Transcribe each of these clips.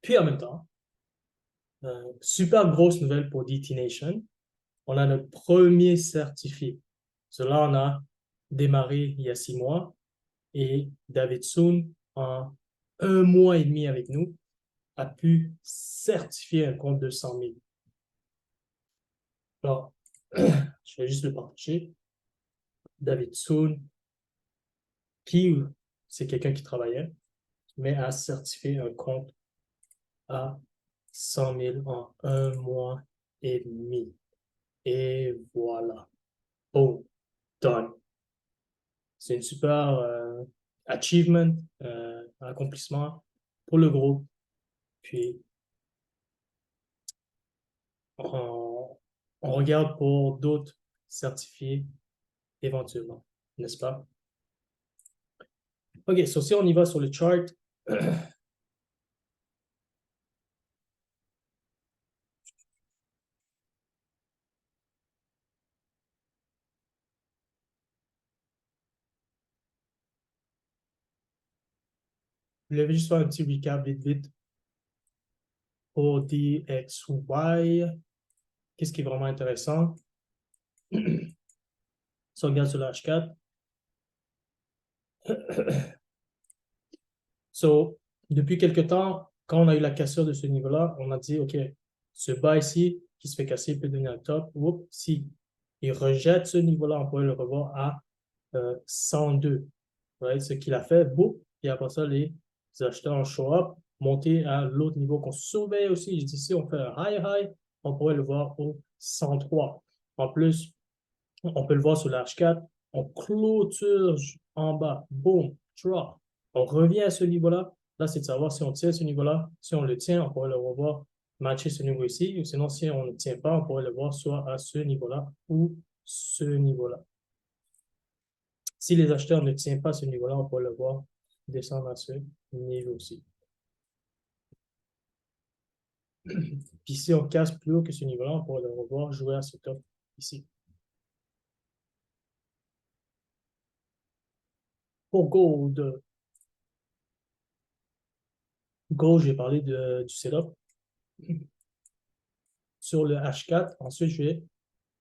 Puis en même temps, super grosse nouvelle pour DT Nation, on a notre premier certifié. Cela, on a démarré il y a 6 mois et David Soon, en 1 mois et demi avec nous, a pu certifier un compte de 100 000. Alors, je vais juste le partager. David Soon, qui, c'est quelqu'un qui travaillait, mais a certifié un compte à 100 000 en 1 mois et demi. Et voilà. Boom. Done. C'est une super achievement, accomplissement pour le groupe. Puis, on, on regarde pour d'autres certifiés éventuellement, n'est-ce pas? OK, so si on y va sur le chart, je vais juste faire un petit recap vite vite pour DXY. Qu'est-ce qui est vraiment intéressant? Si on regarde sur le H4, so, depuis quelque temps, quand on a eu la cassure de ce niveau-là, on a dit, OK, ce bas ici, qui se fait casser, peut devenir un top. Oups, si il rejette ce niveau-là, on pourrait le revoir à 102. Right? Ce qu'il a fait, boum, et après ça, les acheteurs ont show up, monté à l'autre niveau qu'on surveille aussi. Je dis, si on fait un high, on pourrait le voir au 103. En plus, on peut le voir sur la H4, on clôture en bas, boom, drop. On revient à ce niveau-là. Là, c'est de savoir si on tient ce niveau-là. Si on le tient, on pourrait le revoir matcher ce niveau ici. Ou sinon, si on ne tient pas, on pourrait le voir soit à ce niveau-là ou ce niveau-là. Si les acheteurs ne tiennent pas ce niveau-là, on pourrait le voir descendre à ce niveau-ci. Puis si on casse plus haut que ce niveau-là, on pourrait le revoir jouer à ce top ici. Pour Gold, j'ai parlé du setup. Sur le H4, ensuite, je vais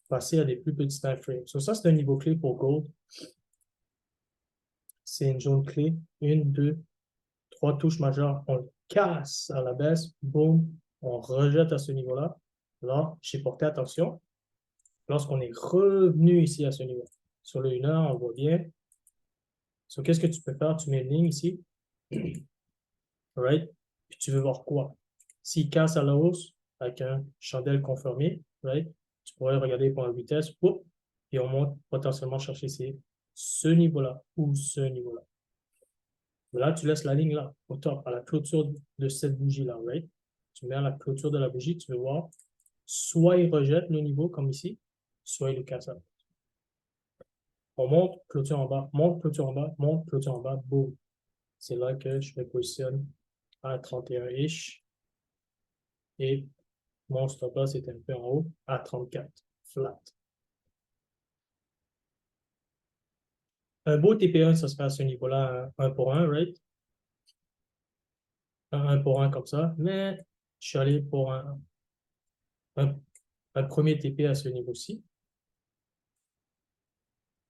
passer à des plus petits time frames. So, ça, c'est un niveau clé pour Gold. C'est une zone clé. 1, 2, 3 touches majeures. On le casse à la baisse. Boum. On rejette à ce niveau-là. Là, j'ai porté attention. Lorsqu'on est revenu ici à ce niveau. Sur le 1 heure, on voit bien. So, qu'est-ce que tu peux faire? Tu mets une ligne ici. Right? Puis tu veux voir quoi? S'il casse à la hausse avec un chandelle confirmé, right? Tu pourrais regarder pour la vitesse, et on monte potentiellement chercher ce niveau-là ou ce niveau-là. Là, tu laisses la ligne là, au top, à la clôture de cette bougie-là, right? Tu mets à la clôture de la bougie, tu veux voir, soit il rejette le niveau comme ici, soit il le casse à. On monte, clôture en bas, monte, clôture en bas, monte, clôture en bas, boum. C'est là que je me positionne à 31-ish. Et mon stop loss est un peu en haut à 34, flat. Un beau TP1, ça se fait à ce niveau-là, 1 pour 1, right? Un 1 pour 1 comme ça, mais je suis allé pour un premier TP à ce niveau-ci.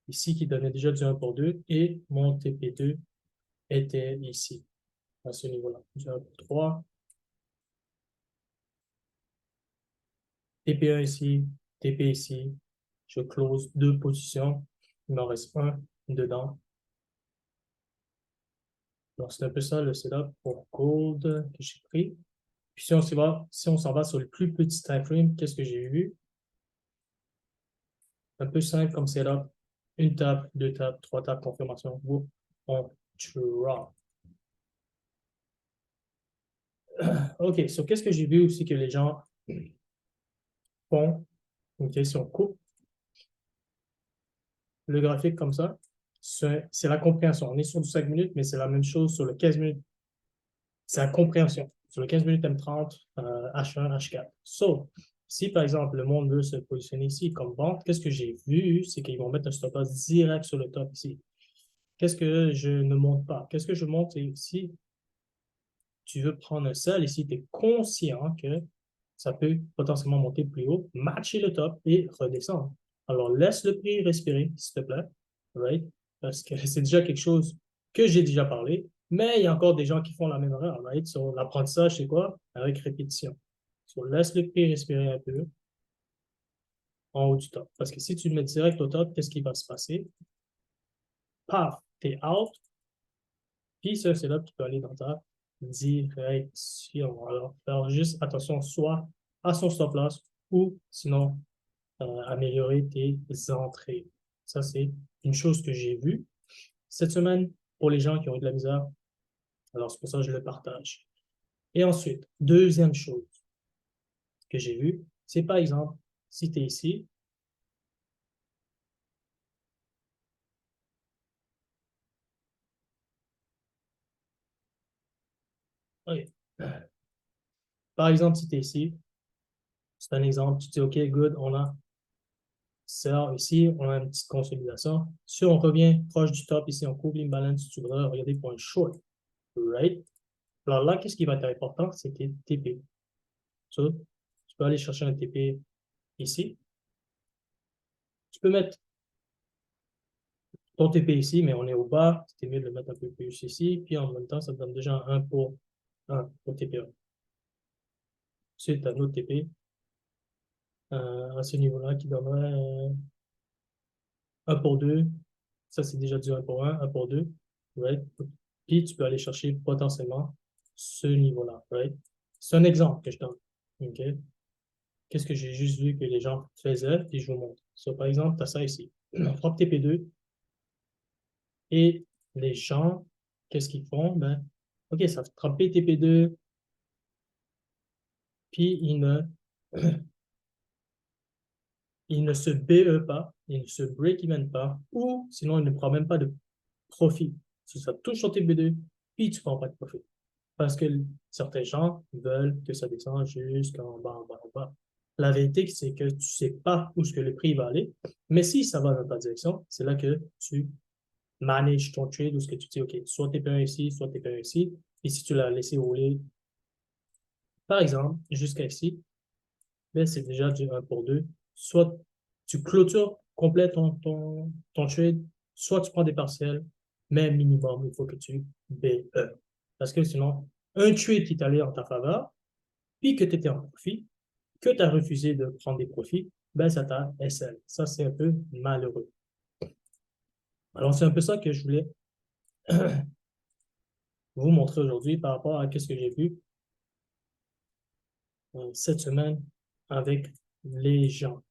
Ici, qui donnait déjà du 1 pour 2, et mon TP2 était ici, à ce niveau-là, du 1 pour 3. TP1 ici, TP ici, je close 2 positions, il m'en reste 1 dedans. Donc, c'est un peu ça le setup pour Gold que j'ai pris. Puis si on s'en va sur le plus petit time frame, qu'est-ce que j'ai vu? Un peu simple comme setup. Une tape, 2 tapes, 3 tapes, confirmation. Whoop, on drop. OK, so qu'est-ce que j'ai vu aussi que les gens font? OK, si on coupe le graphique comme ça, c'est la compréhension. On est sur du 5 minutes, mais c'est la même chose sur le 15 minutes. C'est la compréhension. Sur le 15 minutes M30, H1, H4. So, si par exemple le monde veut se positionner ici comme vente, qu'est-ce que j'ai vu? C'est qu'ils vont mettre un stop loss direct sur le top ici. Qu'est-ce que je ne monte pas? Qu'est-ce que je monte ici? tu veux prendre un sell ici, tu es conscient que ça peut potentiellement monter plus haut, matcher le top et redescendre. Alors, laisse le prix respirer, s'il te plaît, right? Parce que c'est déjà quelque chose que j'ai déjà parlé, mais il y a encore des gens qui font la même erreur, right? So, l'apprentissage, c'est quoi? Avec répétition. So, laisse le prix respirer un peu en haut du top. Parce que si tu le mets direct au top, qu'est-ce qui va se passer? Paf, t'es out, puis ça, c'est là que tu peux aller dans ta direction. Alors, faire juste attention soit à son stop loss ou sinon améliorer tes entrées. Ça, c'est une chose que j'ai vue cette semaine pour les gens qui ont eu de la misère. Alors, c'est pour ça que je le partage. Et ensuite, deuxième chose que j'ai vue, c'est par exemple, si tu es ici, oui. Par exemple, si tu es ici, c'est un exemple, tu dis, OK, good, on a ça ici, on a une petite consolidation. Si on revient proche du top ici, on couvre l'imbalance, tu voudrais regarder pour un short, right? Alors là, qu'est-ce qui va être important? C'est tes TP. So, tu peux aller chercher un TP ici. Tu peux mettre ton TP ici, mais on est au bas. C'était mieux de le mettre un peu plus ici. Puis en même temps, ça te donne déjà un pour 1 pour TP1. C'est un autre TP à ce niveau-là qui donnerait 1 pour 2. Ça, c'est déjà du 1 pour 1, 1 pour 2. Right? Puis tu peux aller chercher potentiellement ce niveau-là. Right? C'est un exemple que je donne. OK? Qu'est-ce que j'ai juste vu que les gens faisaient et je vous montre. So, par exemple, tu as ça ici. On frappe TP2 et les gens, qu'est-ce qu'ils font? Ben, OK, ça frappe TP2, puis il ne se BE pas, il ne se break-even pas, ou sinon il ne prend même pas de profit. Si ça touche sur TP2, puis tu ne prends pas de profit. Parce que certains gens veulent que ça descende jusqu'en bas, en bas, en bas. La vérité, c'est que tu ne sais pas où ce que le prix va aller, mais si ça va dans ta direction, c'est là que tu manages ton trade, où ce que tu dis, OK, soit TP1 ici, soit TP1 ici, et si tu l'as laissé rouler, par exemple, jusqu'à ici, ben c'est déjà du 1 pour 2. Soit tu clôtures complet ton trade, soit tu prends des partiels, mais minimum, il faut que tu BE. Parce que sinon, un trade qui est allé en ta faveur, puis que tu étais en profit, que tu as refusé de prendre des profits, ben ça t'a SL. Ça, c'est un peu malheureux. Alors, c'est un peu ça que je voulais vous montrer aujourd'hui par rapport à ce que j'ai vu cette semaine avec les gens.